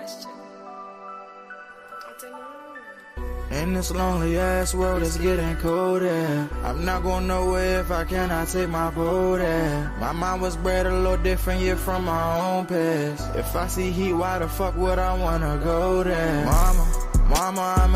question. I don't know. In this lonely ass world, it's getting colder. I'm not going nowhere if I cannot take my boat there. My mind was bred a little different, yeah, from my own past. If I see heat, why the fuck would I wanna go there? Mama, I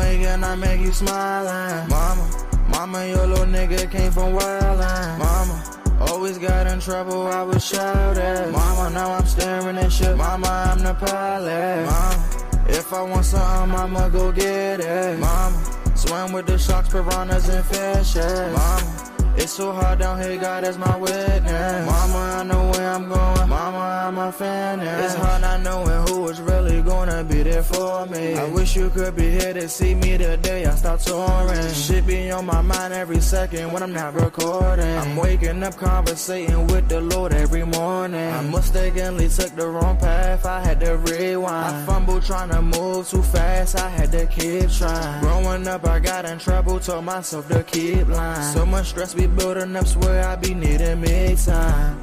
make you smiling. Mama, your little nigga came from wildin'. Mama, always got in trouble, I was shouted. Mama, now I'm staring at shit. Mama, I'm the pilot. Mama, if I want something, I'ma go get it. Mama, swim with the sharks, piranhas, and fishes. Mama, it's so hard down here, God is my witness. Mama, I know where I'm going. Mama, I'm a fan. It's hard not knowing who is really gonna be there for me. I wish you could be here to see me the day I start touring. Shit be on my mind every second when I'm not recording. I'm waking up conversating with the Lord every morning. I mistakenly took the wrong path, I had to rewind. I fumbled trying to move too fast, I had to keep trying. Growing up, I got in trouble, told myself to keep lying. So much stress be building up, swear I be needing me time.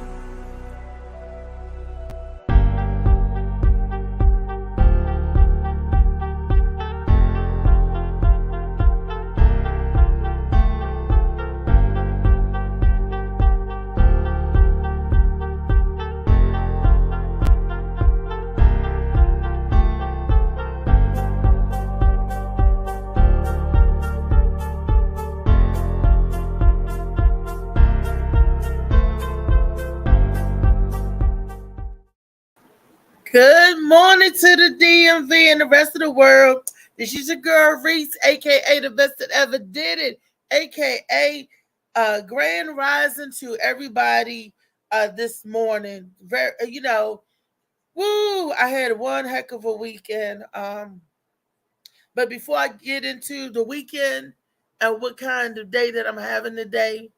Good morning to the DMV and the rest of the world. This is your girl Reese, aka the best that ever did it, aka grand rising to everybody this morning. Very, woo! I had one heck of a weekend. But before I get into the weekend and what kind of day that I'm having today,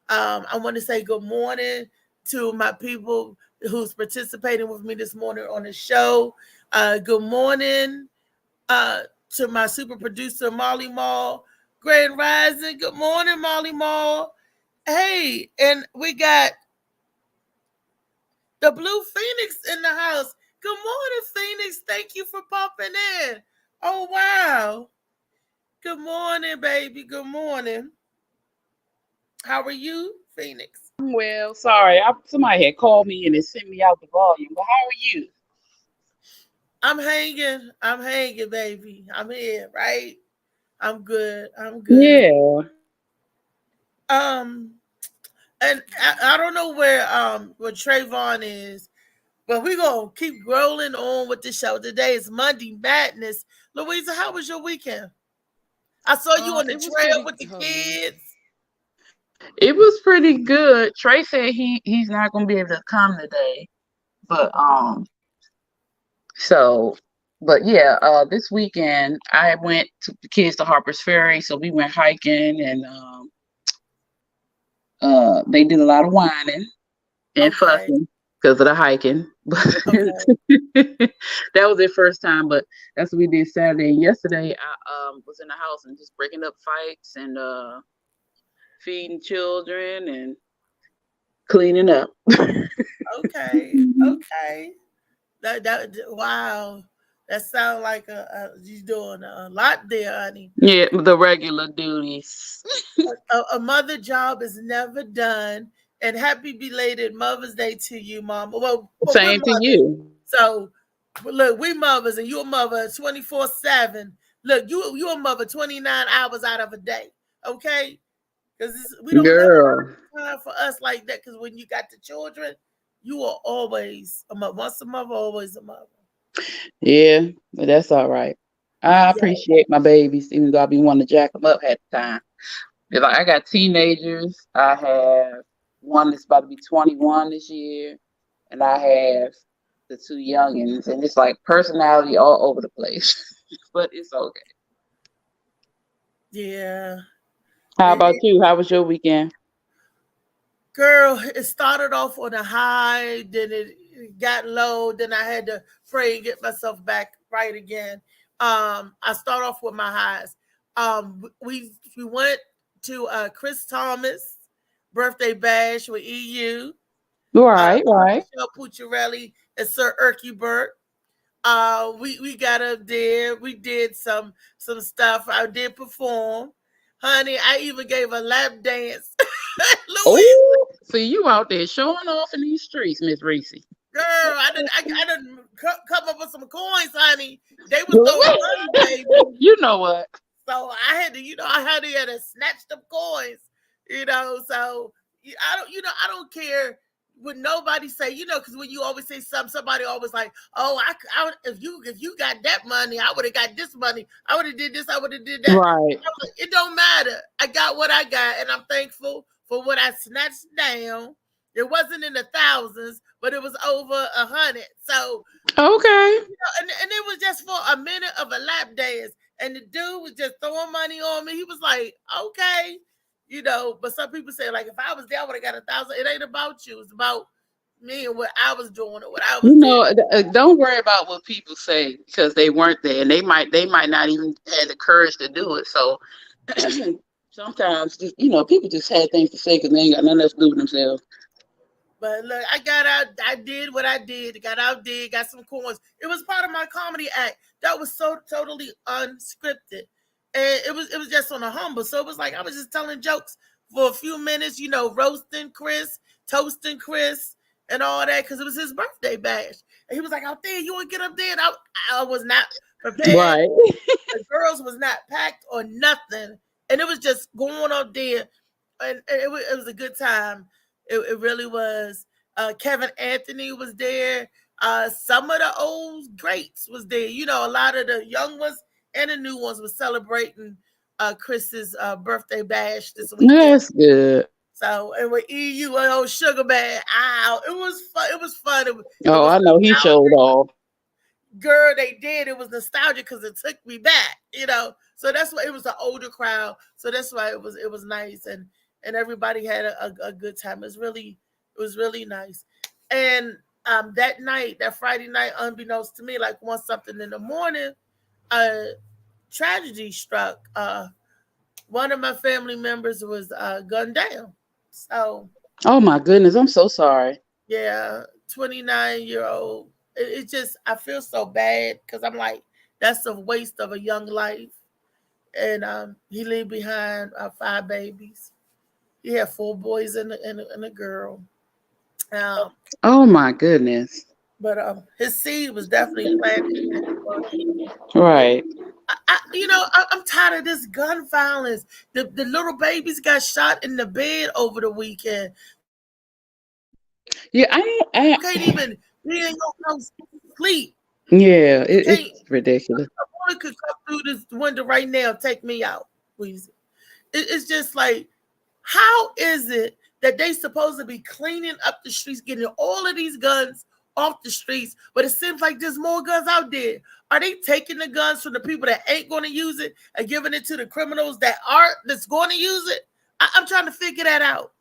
I want to say good morning to my people who's participating with me this morning on the show. Good morning to my super producer, Molly Mall. Grand Rising. Good morning, Molly Mall. Hey, and we got the Blue Phoenix in the house. Good morning, Phoenix. Thank you for popping in. Oh, wow. Good morning, baby. Good morning. How are you, Phoenix? Well, sorry, somebody had called me and it sent me out the volume. But how are you? I'm hanging, baby. I'm here, right? I'm good. Yeah. And I don't know where Trayvon is, but we're gonna keep rolling on with the show. Today is Monday Madness. Louisa, how was your weekend? I saw you on the trail with the kids. It was pretty good. Trey said he's not gonna be able to come today. But this weekend I took the kids to Harper's Ferry, so we went hiking and they did a lot of whining and fussing because of the hiking. That was their first time, but that's what we did Saturday. And yesterday I was in the house and just breaking up fights and feeding children and cleaning up. Okay. That wow. That sounds like you're doing a lot there, honey. Yeah, the regular duties. A mother job is never done. And happy belated Mother's Day to you, Mama. Well, same to you. So, look, we mothers, and you're a mother 24/7. Look, you're a mother 29 hours out of a day, okay? Because we don't never have time for us like that. Because when you got the children, you are always a mother. Once a mother, always a mother. Yeah, but that's all right. I appreciate my babies, even though I be wanting to jack them up at the time. Because I got teenagers. I have one that's about to be 21 this year, and I have the two youngins, and it's like personality all over the place. But it's okay. Yeah. How about you? How was your weekend? Girl, it started off on a high, then it got low, then I had to pray and get myself back right again. I start off with my highs. We went to Chris Thomas birthday bash with EU. Right. Michelle Pucciarelli and Sir Erky Burt. We got up there. We did some stuff. I did perform, honey. I even gave a lap dance. Louise, Oh, see you out there showing off in these streets, Miss Reese. girl, I didn't come up with some coins, honey. They was throwing money, baby. You know what? So I had to, I had to snatch them coins, So I don't care what nobody say, because when you always say something, somebody always like, oh, if you got that money, I would have got this money. I would have did this. I would have did that. Right. It don't matter. I got what I got, and I'm thankful for what I snatched down. It wasn't in the thousands, but it was over 100. So okay, and it was just for a minute of a lap dance. And the dude was just throwing money on me. He was like, okay, but some people say, like, if I was there, I would have got 1,000. It ain't about you. It's about me and what I was doing or what I was doing. Don't worry about what people say because they weren't there and they might not even have the courage to do it. So sometimes, people just had things to say because they ain't got nothing else to do with themselves. But look, I got out. I did what I did. Got out there, got some coins. It was part of my comedy act. That was so totally unscripted, and it was just on a humble. So it was like I was just telling jokes for a few minutes, roasting Chris, toasting Chris, and all that because it was his birthday bash. And he was like, "Out there, you want to get up there?" And I was not prepared. Right. The girls was not packed or nothing, and it was just going up there, and it was a good time. It really was. Kevin Anthony was there. Some of the old greats was there. A lot of the young ones and the new ones was celebrating Chris's birthday bash this weekend. That's good. So, and with EU and old Sugar Bad, it was fun. It was fun. I know he showed off. Girl, they did. It was nostalgic because it took me back. So that's why it was an older crowd. So that's why it was nice and everybody had a good time. It was really nice. And that Friday night, unbeknownst to me, like 1 something in the morning, tragedy struck. One of my family members was gunned down. So. Oh my goodness, I'm so sorry. Yeah, 29-year-old. It just, I feel so bad because I'm like, that's a waste of a young life. And he left behind 5 babies. He had 4 boys and a girl. Oh my goodness! But his seed was definitely planted. Right. I'm tired of this gun violence. The little babies got shot in the bed over the weekend. Yeah, I can't even be in your house sleep. Yeah, it's ridiculous. Someone could come through this window right now, take me out, please. It's just like, how is it that they supposed to be cleaning up the streets, getting all of these guns off the streets, but it seems like there's more guns out there? Are they taking the guns from the people that ain't going to use it and giving it to the criminals that's going to use it? I'm trying to figure that out.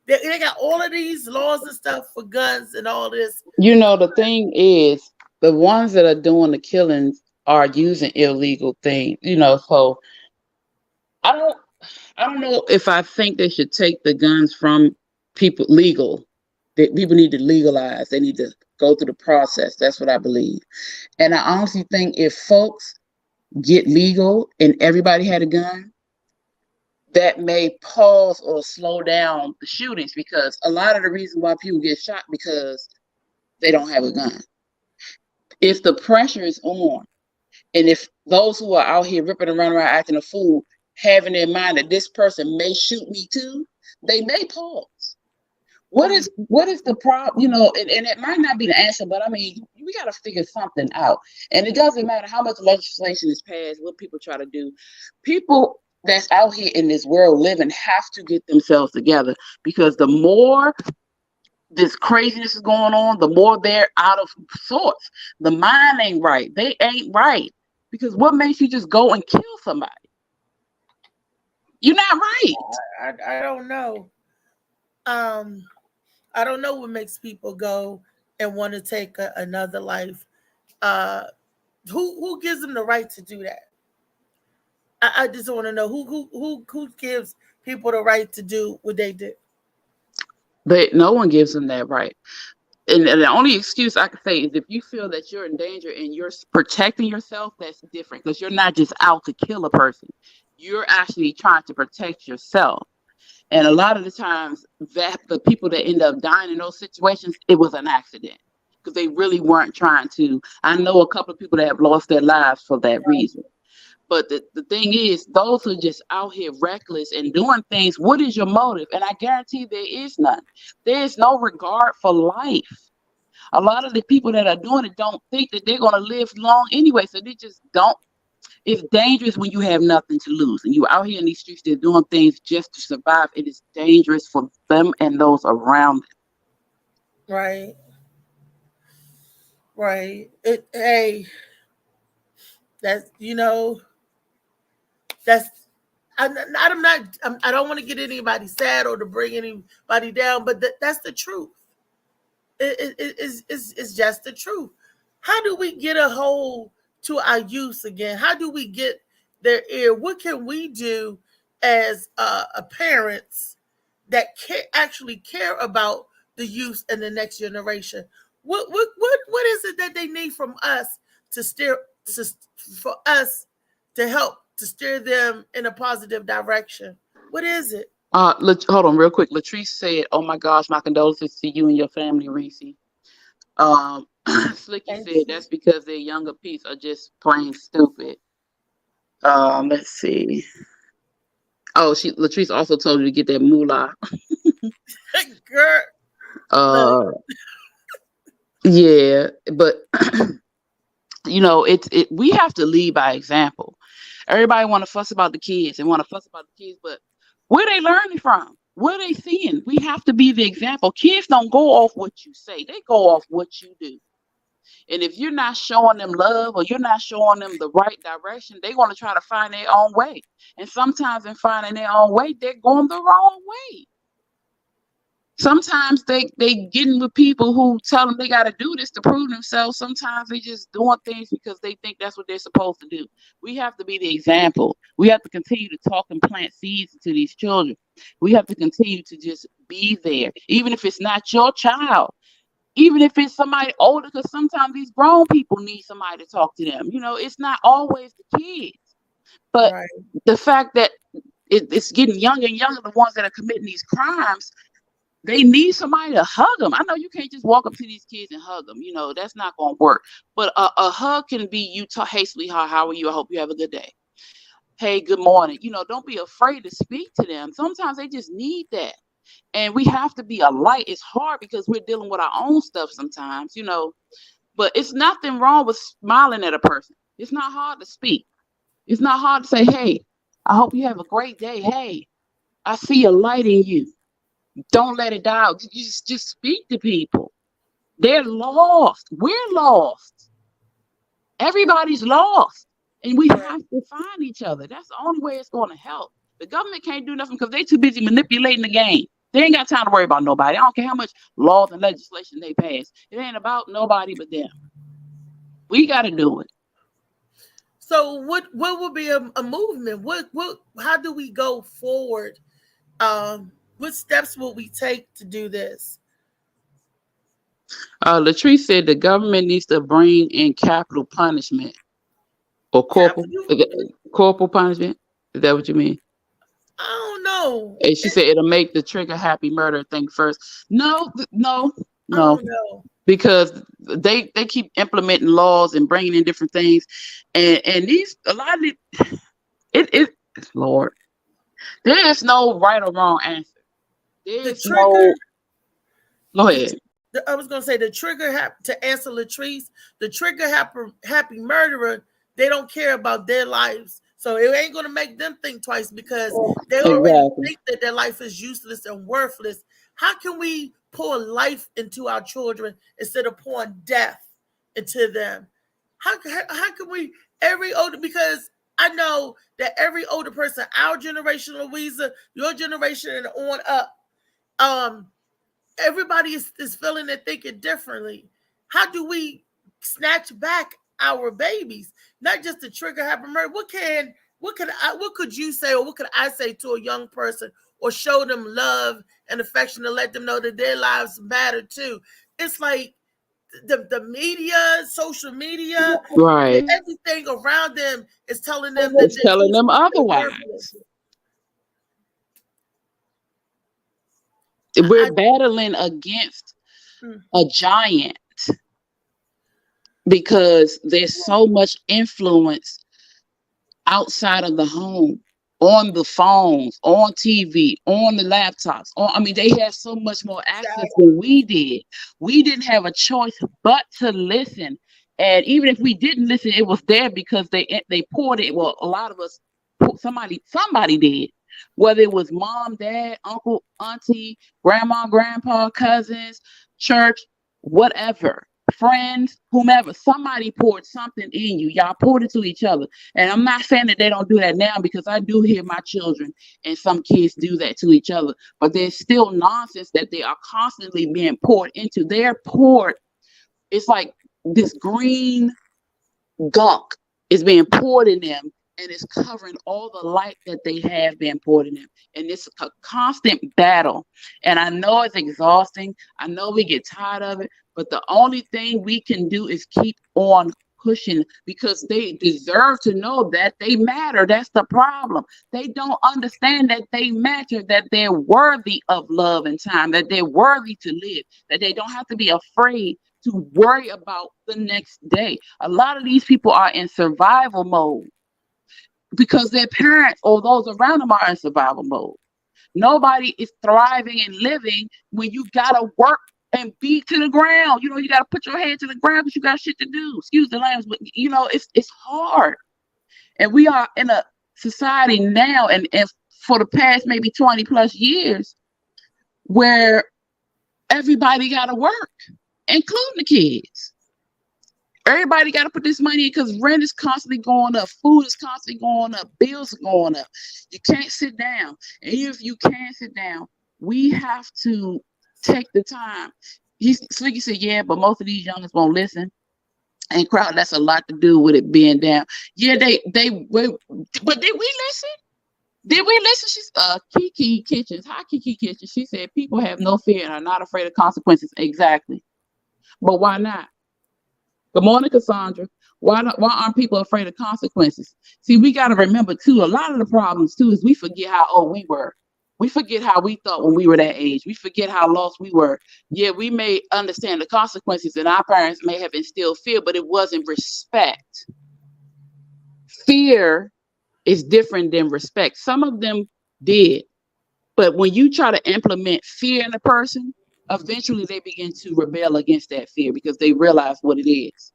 They got all of these laws and stuff for guns and all this. The thing is, the ones that are doing the killings are using illegal things. So I don't know if I think they should take the guns from people legal. That people need to legalize. They need to go through the process. That's what I believe. And I honestly think if folks get legal and everybody had a gun, that may pause or slow down the shootings because a lot of the reason why people get shot because they don't have a gun. If the pressure is on, and if those who are out here ripping around acting a fool, having in mind that this person may shoot me too, they may pause. What is the problem? And it might not be the answer, but I mean, we got to figure something out. And it doesn't matter how much legislation is passed, what people try to do. People that's out here in this world living have to get themselves together because the more this craziness is going on, the more they're out of sorts. The mind ain't right. They ain't right. Because what makes you just go and kill somebody? You're not right. I don't know. I don't know what makes people go and want to take another life. Who gives them the right to do that? I just want to know who gives people the right to do what they did. No one gives them that right. And the only excuse I can say is if you feel that you're in danger and you're protecting yourself, that's different because you're not just out to kill a person. You're actually trying to protect yourself. And a lot of the times that the people that end up dying in those situations, it was an accident because they really weren't trying to. I know a couple of people that have lost their lives for that reason. But the thing is, those who are just out here reckless and doing things, what is your motive? And I guarantee there is none. There is no regard for life. A lot of the people that are doing it don't think that they're going to live long anyway. So they just don't. It's dangerous when you have nothing to lose. And you're out here in these streets, they're doing things just to survive. It is dangerous for them and those around them. Right. Right. Hey, that's, that's, I don't want to get anybody sad or to bring anybody down, but that's the truth. It's just the truth. How do we get a hold to our youth again? How do we get their ear? What can we do as parents that actually care about the youth and the next generation? What is it that they need from us for us to help to steer them in a positive direction? What is it? Hold on real quick. Latrice said, "Oh my gosh, my condolences to you and your family, Reese." Slicky said that's because their younger peeps are just plain stupid. Let's see. Oh, Latrice also told you to get that moolah. Girl. Yeah, but we have to lead by example. Everybody want to fuss about the kids, but where they learning from? What are they seeing? We have to be the example. Kids don't go off what you say. They go off what you do. And if you're not showing them love or you're not showing them the right direction, they're going to try to find their own way. And sometimes in finding their own way, they're going the wrong way. Sometimes they getting with people who tell them they got to do this to prove themselves. Sometimes they just doing things because they think that's what they're supposed to do. We have to be the example. We have to continue to talk and plant seeds into these children. We have to continue to just be there, even if it's not your child, even if it's somebody older, because sometimes these grown people need somebody to talk to them. It's not always the kids, but right. The fact that it's getting younger and younger, the ones that are committing these crimes, they need somebody to hug them. I know you can't just walk up to these kids and hug them. That's not going to work. But a hug can be you talk, "Hey, sweetheart, how are you? I hope you have a good day. Hey, good morning." Don't be afraid to speak to them. Sometimes they just need that. And we have to be a light. It's hard because we're dealing with our own stuff sometimes, But it's nothing wrong with smiling at a person. It's not hard to speak. It's not hard to say, "Hey, I hope you have a great day. Hey, I see a light in you." Don't let it die out. Just speak to people. They're lost. We're lost. Everybody's lost. And we have to find each other. That's the only way it's going to help. The government can't do nothing because they're too busy manipulating the game. They ain't got time to worry about nobody. I don't care how much laws and legislation they pass. It ain't about nobody but them. We got to do it. So what would be a movement? How do we go forward? What steps will we take to do this? Latrice said the government needs to bring in capital punishment or corporal punishment. Is that what you mean? I don't know. And she said it'll make the trigger happy murder thing first. No. Because they keep implementing laws and bringing in different things, and Lord, there is no right or wrong answer. Go ahead. I was going to say the trigger to answer Latrice, the trigger happy murderer, they don't care about their lives. So it ain't going to make them think twice because they already think that their life is useless and worthless. How can we pour life into our children instead of pouring death into them? How can we, because I know that every older person, our generation, Louisa, your generation and on up, everybody is feeling and thinking differently. How do we snatch back our babies? Not just the trigger happy murder. What could you say, or what could I say to a young person, or show them love and affection to let them know that their lives matter too? it's like the media, social media, Right. everything around them is telling them that It's telling them otherwise. We're battling against a giant because there's so much influence outside of the home, on the phones, on TV, on the laptops. They have so much more access than we did. We didn't have a choice but to listen. And even if we didn't listen, it was there because they poured it. Well, a lot of us, somebody did. Whether it was mom, dad, uncle, auntie, grandma, grandpa, cousins, church, whatever, friends, whomever, somebody poured something in you. Y'all poured it to each other. And I'm not saying that they don't do that now, because I do hear my children and some kids do that to each other. But there's still nonsense that they are constantly being poured into. They're poured. It's like this green gunk is being poured in them, and it's covering all the light that they have been poured in them. And it's a constant battle. And I know it's exhausting. I know we get tired of it. But the only thing we can do is keep on pushing, because they deserve to know that they matter. That's the problem. They don't understand that they matter, that they're worthy of love and time, that they're worthy to live, that they don't have to be afraid to worry about the next day. A lot of these people are in survival mode because their parents or those around them are in survival mode. Nobody is thriving and living when you gotta work and beat to the ground. You gotta put your head to the ground because you got shit to do. Excuse the language, but it's hard. And we are in a society now, and for the past maybe 20 plus years, where everybody gotta work, including the kids. Everybody got to put this money in because rent is constantly going up, food is constantly going up, bills are going up. You can't sit down. And even if you can sit down, we have to take the time. Slicky said, yeah, but most of these youngins won't listen. And crowd, that's a lot to do with it being down. Yeah, but did we listen? Did we listen? She's Kiki Kitchens. Hi, Kiki Kitchens. She said people have no fear and are not afraid of consequences. Exactly. But why not? Good morning, Cassandra. Why aren't people afraid of consequences? See, we got to remember, too, a lot of the problems, too, is we forget how old we were. We forget how we thought when we were that age. We forget how lost we were. Yeah, we may understand the consequences, and our parents may have instilled fear, but it wasn't respect. Fear is different than respect. Some of them did. But when you try to implement fear in a person, eventually they begin to rebel against that fear because they realize what it is.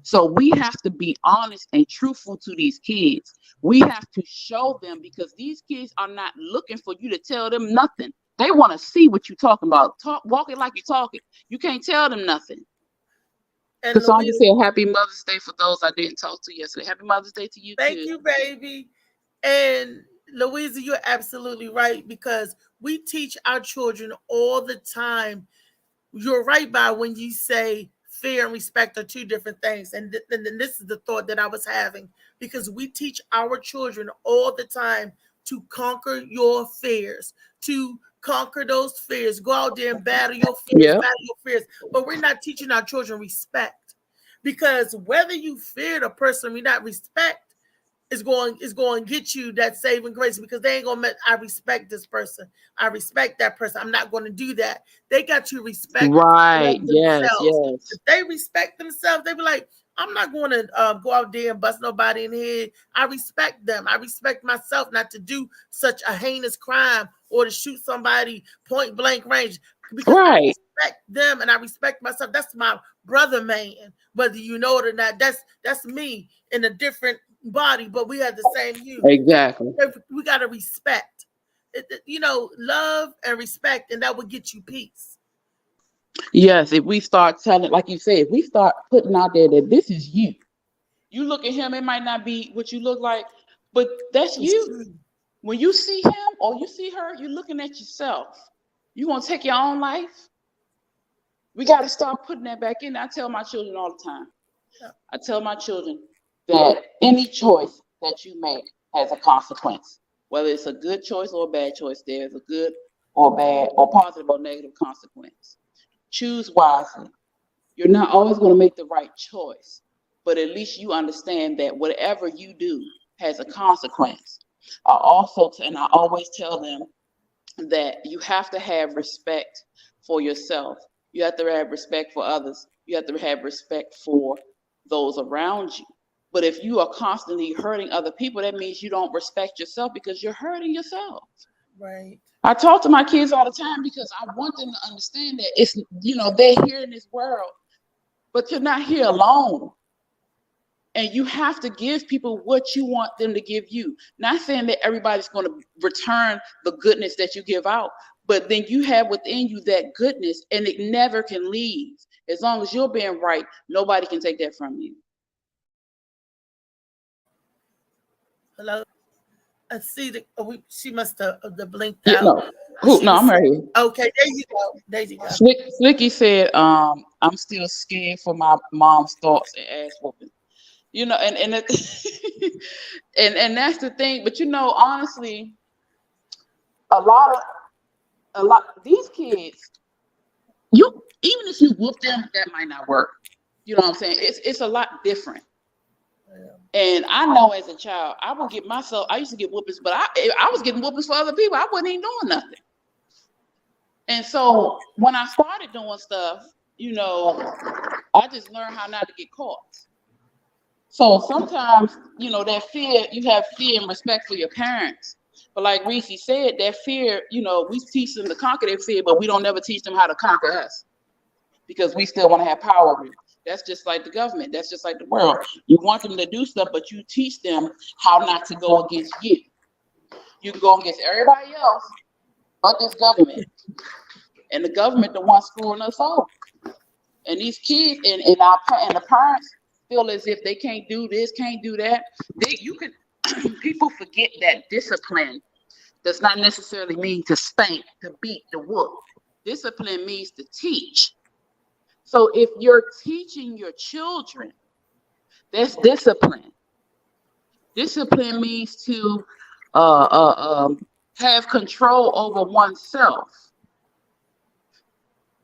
So we have to be honest and truthful to these kids. We have to show them, because these kids are not looking for you to tell them nothing. They want to see what you're talking about. Walk it like you're talking. You can't tell them nothing. Cassandra said, happy Mother's Day for those I didn't talk to yesterday. Happy Mother's Day to you, too. Thank you, baby. And Louisa, you're absolutely right, because we teach our children all the time. You're right, by when you say fear and respect are two different things. And this is the thought that I was having, because we teach our children all the time to conquer your fears, to conquer those fears. Go out there and battle your fears, battle your fears. But we're not teaching our children respect, because whether you fear the person we not respect is going to get you that saving grace, because they ain't gonna I respect this person. I respect that person. I'm not going to do that. They got to respect right. Yes. If they respect themselves, they be like, I'm not going to go out there and bust nobody in the head. I respect them. I respect myself not to do such a heinous crime or to shoot somebody point blank range, because I respect them and I respect myself. That's my brother, man. Whether you know it or not, that's me in a different body, but we have the same you. Exactly. We got to respect, love and respect, and that will get you peace. Yes, if we start telling, like you said, if we start putting out there that this is you. You look at him, it might not be what you look like, but that's you. When you see him or you see her, you're looking at yourself. You want to take your own life? We got to start putting that back in. I tell my children all the time. I tell my children that any choice that you make has a consequence. Whether it's a good choice or a bad choice, there's a good or bad or positive or negative consequence. choose wisely. You're not always going to make the right choice, but at least you understand that whatever you do has a consequence. And I always tell them that you have to have respect for yourself. You have to have respect for others. You have to have respect for those around you. But if you are constantly hurting other people, that means you don't respect yourself because you're hurting yourself. Right. I talk to my kids all the time because I want them to understand that it's, they're here in this world, but you're not here alone. And you have to give people what you want them to give you. Not saying that everybody's going to return the goodness that you give out, but then you have within you that goodness, and it never can leave. As long as you're being right, nobody can take that from you. Hello. I see she must have blinked Yeah, out. no, I'm right here. Okay, there you go. There you go. Slicky said, I'm still scared for my mom's thoughts and ass whooping. And and that's the thing. But honestly, a lot these kids, even if you whoop them, that might not work. You know what I'm saying? It's a lot different. Yeah. And I know as a child, I used to get whoopings, but I was getting whoopings for other people. I wasn't even doing nothing. And so when I started doing stuff, I just learned how not to get caught. So sometimes, that fear, you have fear and respect for your parents. But like Reese said, that fear, we teach them to conquer their fear, but we don't never teach them how to conquer us because we still want to have power. That's just like the government. That's just like the world. You want them to do stuff, but you teach them how not to go against you. You can go against everybody else but this government. And the government the one screwing us over. And these kids and the parents feel as if they can't do this, can't do that. People forget that discipline does not necessarily mean to spank, to beat, to whoop. Discipline means to teach. So if you're teaching your children, that's discipline. Discipline means to have control over oneself.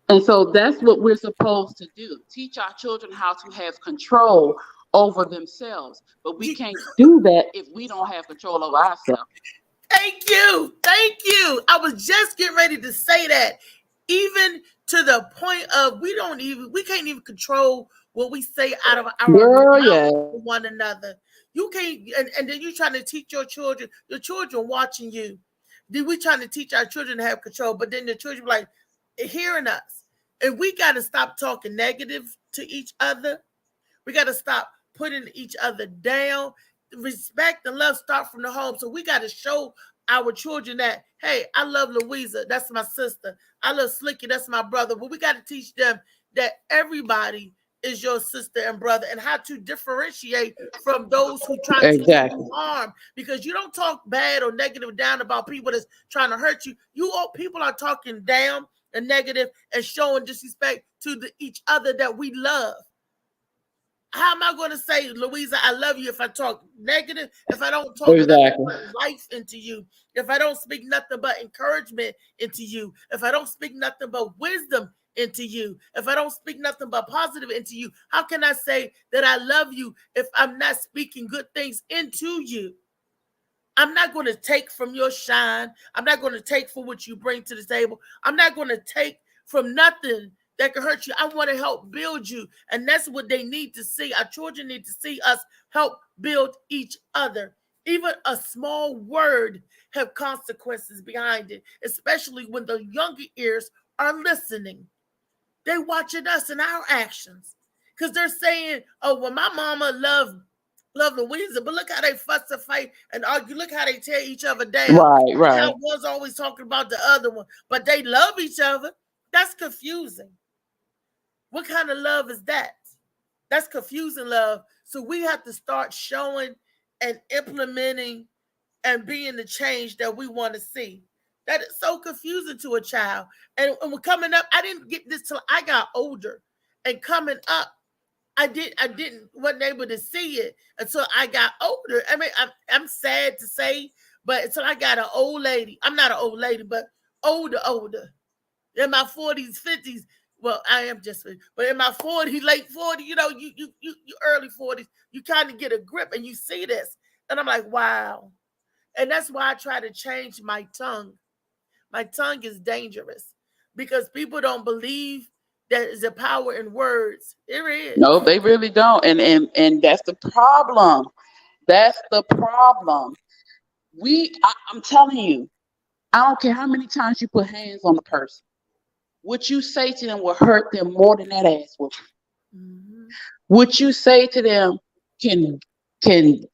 And so that's what we're supposed to do. Teach our children how to have control over themselves. But we can't do that if we don't have control over ourselves. Thank you. Thank you. I was just getting ready to say that. Even to the point of we can't even control what we say out of our mouth to one another. You can't, and then you're trying to teach your children watching you. Then we trying to teach our children to have control, but then the children like hearing us. And we got to stop talking negative to each other. We got to stop putting each other down. Respect and love start from the home. So we got to show our children that, hey, I love Louisa. That's my sister. I love Slicky. That's my brother. But we got to teach them that everybody is your sister and brother and how to differentiate from those who try to do harm. Because you don't talk bad or negative down about people that's trying to hurt you. People are talking down and negative and showing disrespect to each other that we love. How am I going to say, Louisa, I love you if I talk negative, if I don't talk life into you, if I don't speak nothing but encouragement into you, if I don't speak nothing but wisdom into you, if I don't speak nothing but positive into you? How can I say that I love you if I'm not speaking good things into you? I'm not going to take from your shine. I'm not going to take from what you bring to the table. I'm not going to take from nothing that can hurt you. I want to help build you. And that's what they need to see. Our children need to see us help build each other. Even a small word have consequences behind it, especially when the younger ears are listening. They watching us and our actions because they're saying, oh, well, my mama loved Louisa, but look how they fuss and fight and argue. Look how they tear each other down. Right. How one's always talking about the other one, but they love each other. That's confusing. What kind of love is that? That's confusing love. So we have to start showing and implementing and being the change that we want to see. That is so confusing to a child. And we're coming up, I didn't get this till I got older. And coming up, wasn't able to see it until I got older. I mean, I'm sad to say, but until I got an old lady, I'm not an old lady, but older, in my 40s, 50s, well, I am just, but in my 40s, late 40s, you early 40s, you kind of get a grip and you see this. And I'm like, wow. And that's why I try to change my tongue. My tongue is dangerous because people don't believe there is a power in words. There is. No, they really don't. And that's the problem. That's the problem. I'm telling you, I don't care how many times you put hands on the person. What you say to them will hurt them more than that ass whooping. Mhm. What you say to them can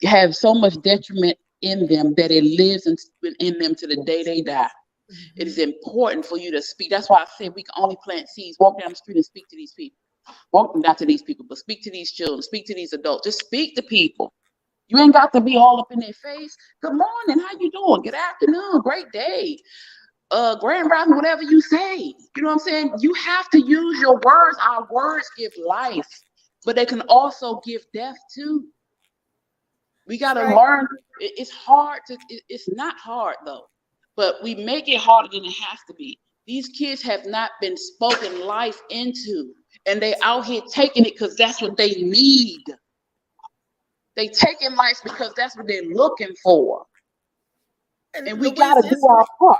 have so much detriment in them that it lives in them to the day they die. It is important for you to speak. That's why I said we can only plant seeds. Walk down the street and speak to these people. Walk not to these people, but speak to these children. Speak to these adults. Just speak to people. You ain't got to be all up in their face. Good morning. How you doing? Good afternoon. Great day. Grand rising, whatever you say. You know what I'm saying? You have to use your words. Our words give life, but they can also give death too. We got to learn. It's hard it's not hard though, but we make it harder than it has to be. These kids have not been spoken life into, and they out here taking it because that's what they need. They taking life because that's what they're looking for. And we got to do our part.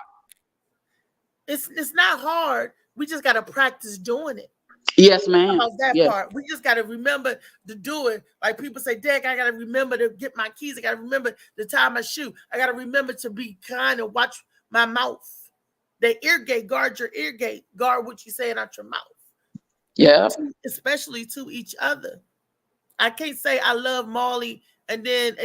It's not hard. We just got to practice doing it. Yes, ma'am. About that part. We just got to remember to do it. Like people say, Dad, I got to remember to get my keys. I got to remember to tie my shoe. I got to remember to be kind and watch my mouth. The ear gate, guard your ear gate. Guard what you saying out your mouth. Yeah. Especially to each other. I can't say I love Marley and then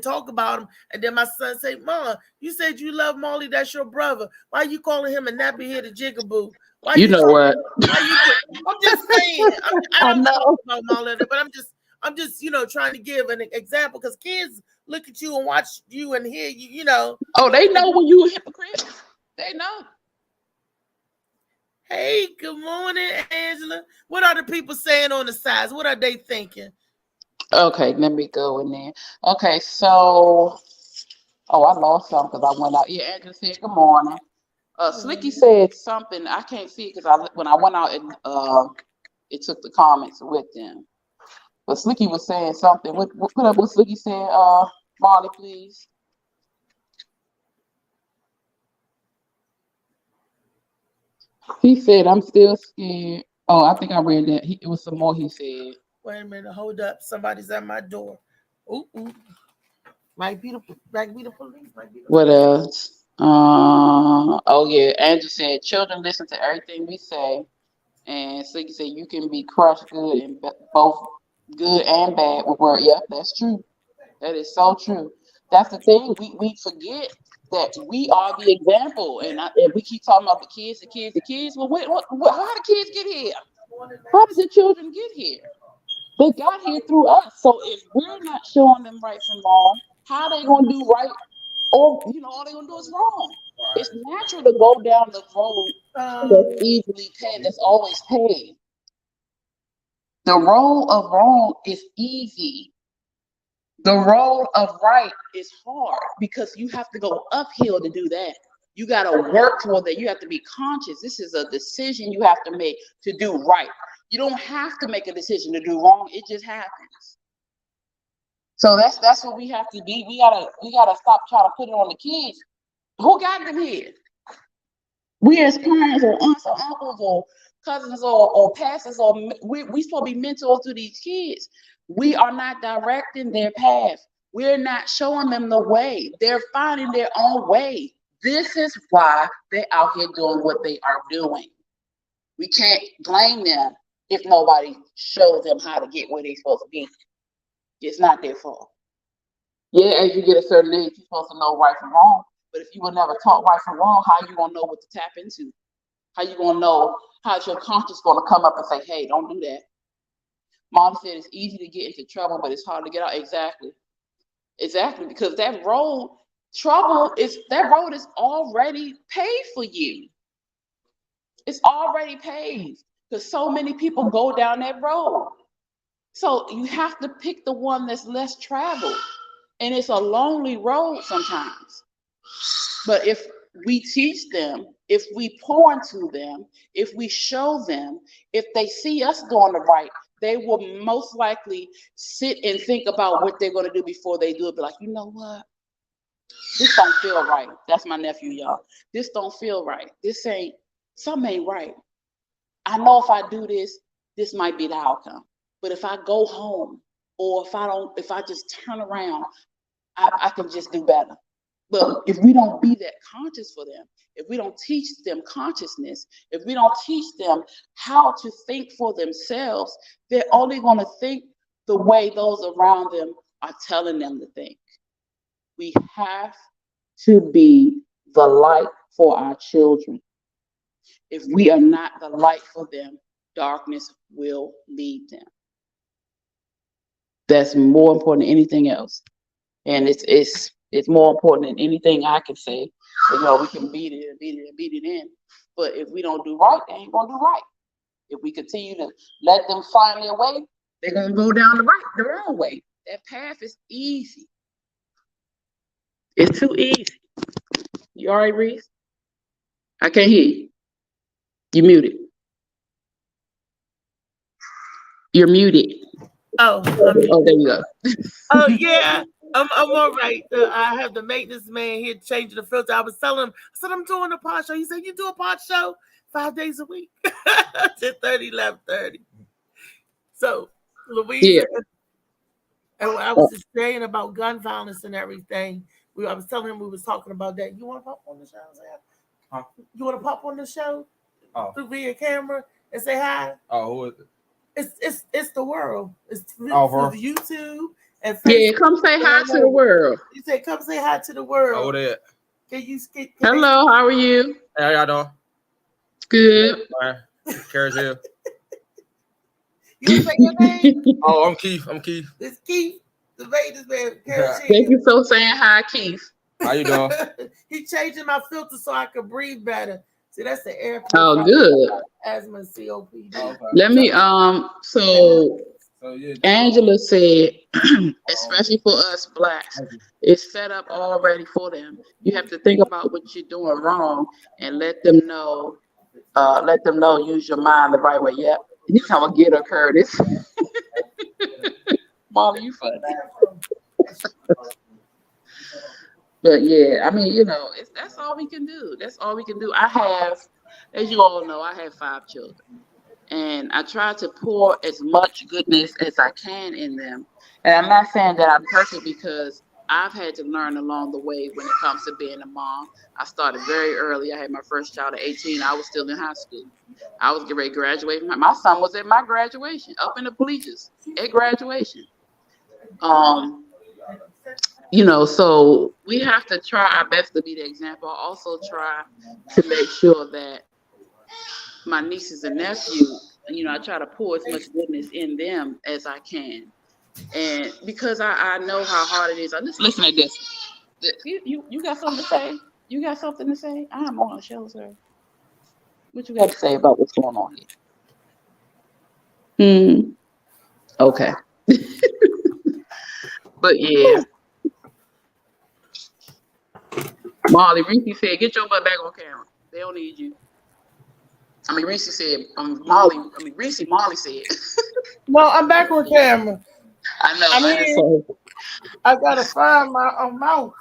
talk about him, and then my son say, Mom, you said you love Marley, that's your brother. Why are you calling him a nappy headed jigaboo? Why you know what? I'm just saying. I don't know about Marley, but I'm just trying to give an example because kids look at you and watch you and hear you. Oh, they know when you a hypocrite. They know. Hey, good morning, Angela. What are the people saying on the sides? What are they thinking? Okay, let me go in there. Okay, so, I lost something because I went out. Yeah, Angela said good morning. Slicky said something. I can't see it because when I went out, it took the comments with them. But Slicky was saying something. Put up what Slicky said, Marley, please. He said, I'm still scared. Oh, I think I read that. It was some more he said. Wait a minute. Hold up. Somebody's at my door. Ooh. Might be the police. What else? Oh, yeah. Andrew said, children listen to everything we say. And Slicky said, you can be crushed good and both good and bad with words. Yep, that's true. That is so true. That's the thing. We forget that we are the example, and we keep talking about the kids. Well, how did kids get here? How did the children get here? They got here through us. So if we're not showing them right from wrong, how are they going to do right? Or all they're going to do is wrong. It's natural to go down the road that's easily paved, that's always paved. The road of wrong is easy. The road of right is hard because you have to go uphill to do that. You got to work toward that. You have to be conscious. This is a decision you have to make to do right. You don't have to make a decision to do wrong. It just happens. So that's what we have to be. We gotta stop trying to put it on the kids. Who got them here? We as parents or aunts or uncles or cousins or pastors or we supposed to be mentors to these kids. We are not directing their path. We're not showing them the way. They're finding their own way. This is why they're out here doing what they are doing. We can't blame them if nobody shows them how to get where they're supposed to be. It's not their fault. Yeah, as you get a certain age, you're supposed to know right from wrong. But if you were never taught right from wrong, how you gonna know what to tap into? How you gonna know? How's your conscience gonna come up and say, hey, don't do that? Mom said it's easy to get into trouble, but it's hard to get out. Exactly, because that road is already paved for you. It's already paved because so many people go down that road. So you have to pick the one that's less traveled, and it's a lonely road sometimes. But if we teach them, if we pour into them, if we show them, if they see us doing the right, they will most likely sit and think about what they're going to do before they do it. Be like, you know what? This don't feel right. That's my nephew, y'all. This don't feel right. Something ain't right. I know if I do this, this might be the outcome. But if I go home, or if I just turn around, I can just do better. But if we don't be that conscious for them, if we don't teach them consciousness, if we don't teach them how to think for themselves, they're only going to think the way those around them are telling them to think. We have to be the light for our children. If we are not the light for them, darkness will lead them. That's more important than anything else. And it's more important than anything I can say. We can beat it in. But if we don't do right, they ain't gonna do right. If we continue to let them find their way, they're gonna go down the wrong way. That path is easy. It's too easy. You all right, Reese? I can't hear you. You muted. You're muted. Oh, there you go. Oh yeah, I'm all right. I have the maintenance man here changing the filter. I was telling him, I said I'm doing a pod show. He said, you do a pod show 5 days a week, 10:30, 11:30. So Louise, and I was just saying about gun violence and everything. I was telling him we was talking about that. You want to pop on the show? Huh? You want to pop on the show? Through via camera and say hi? Oh, who is it? It's the world. It's through YouTube and Facebook. Yeah, come say hi to the world. You say come say hi to the world. Oh, there. Hello, how are you? Hey, how y'all doing? Good. All right. Carrie's here. You say your name? Oh, I'm Keith. It's Keith. The maintenance man. Thank you for saying hi, Keith. How you doing? He changing my filter so I can breathe better. See, that's the air. Oh, good. Asthma and COPD. Okay. Let me so Angela said, especially for us blacks, it's set up already for them. You have to think about what you're doing wrong and let them know, use your mind the right way. Yep. You come and get her, Curtis. Molly, you funny. But yeah, I mean, that's all we can do. That's all we can do. I have, as you all know, I have 5 children. And I try to pour as much goodness as I can in them. And I'm not saying that I'm perfect, because I've had to learn along the way when it comes to being a mom. I started very early. I had my first child at 18. I was still in high school. I was getting ready to graduate. My son was at my graduation, up in the bleachers at graduation. So we have to try our best to be the example. I also try to make sure that my nieces and nephews, I try to pour as much goodness in them as I can. And because I know how hard it is. Just listen to this. You got something to say? You got something to say? I'm on the show, sir. What you got to say about what's going on here? Okay. But yeah. Molly, Reese said, get your butt back on camera. They don't need you. Reese said, Molly said. No, I'm back on camera. I know. I gotta find my mouse.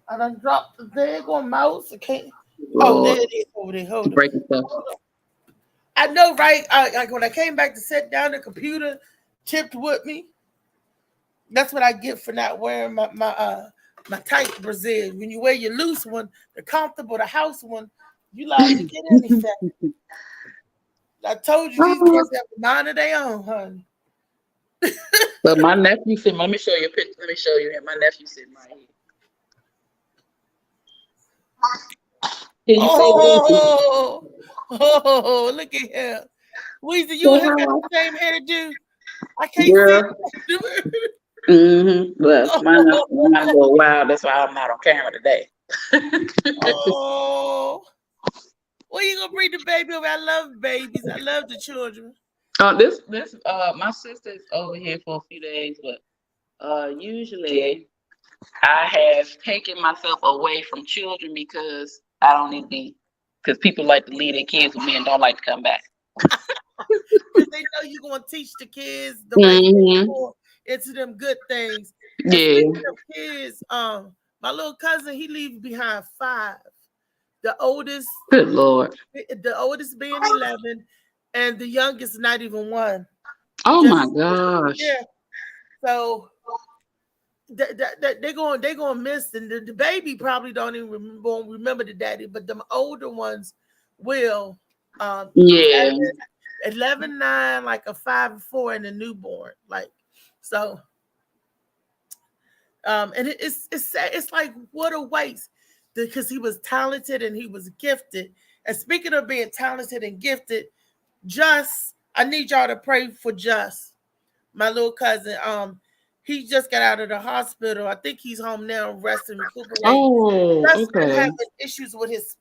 I done dropped the daggone mouse. I can't. Oh, there it is over there. Hold on. I know, right? When I came back to sit down, the computer chipped with me. That's what I get for not wearing my tight Brazil. When you wear your loose one, the comfortable, the house one, you like to get anything. I told you these kids have a mind of their own, honey. But my nephew said, let me show you a picture. Let me show you him. My nephew sitting right here. Look at him. Weezy, you and him got the same hairdo. I can't see it. Well, mine go wild. That's why I'm not on camera today. When you gonna bring the baby over? I love babies. I love the children. My sister's over here for a few days, but usually I have taken myself away from children because I don't need to be. Because people like to leave their kids with me and don't like to come back. Because they know you're going to teach the kids the right Mhm. thing into them good things. And Yeah. speaking of kids, my little cousin, he leaves behind 5. The oldest Good Lord. being 11, and the youngest not even 1. Oh Just- my gosh. Yeah. So they're going to miss, and the baby probably don't even remember the daddy, but the older ones will. Yeah. 11, 9, like a 5 and 4, and a newborn, like so. And it's like what a waste, because he was talented and he was gifted. And speaking of being talented and gifted, I need y'all to pray for Just, my little cousin. He just got out of the hospital. I think he's home now, resting, recuperating. Oh, Just been okay. having issues with his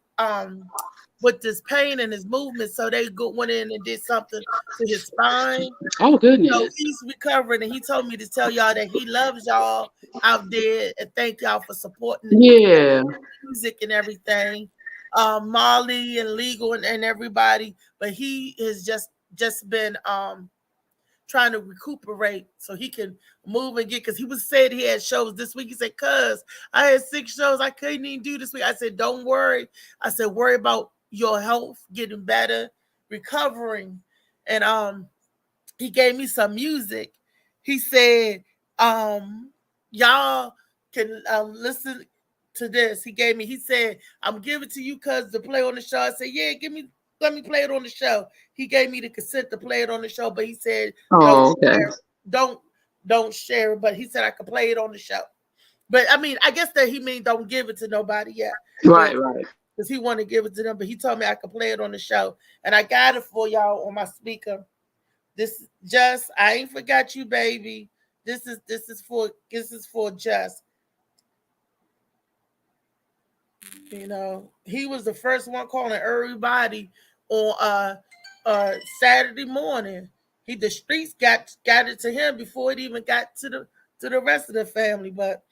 with this pain and his movement, so they went in and did something to his spine. Oh goodness. So he's recovering, and he told me to tell y'all that he loves y'all out there and thank y'all for supporting Yeah. music and everything. Molly and Legal and everybody, but he has just been trying to recuperate so he can move and get, because he was saying he had shows this week. He said, cuz I had 6 shows I couldn't even do this week. I said, don't worry. I said, worry about your health getting better, recovering. And he gave me some music. He said, y'all can listen to this. He said, I'm giving it to you cuz to play on the show. I said, yeah, let me play it on the show. He gave me the consent to play it on the show, but he said, Oh, okay. don't share it. But he said I could play it on the show. But I mean, I guess that he means don't give it to nobody yet. Right. Because he wanted to give it to them, but he told me I could play it on the show. And I got it for y'all on my speaker. This Just, I ain't forgot you, baby. This is for Just. You know, he was the first one calling everybody on Saturday morning. The streets got it to him before it even got to the rest of the family, but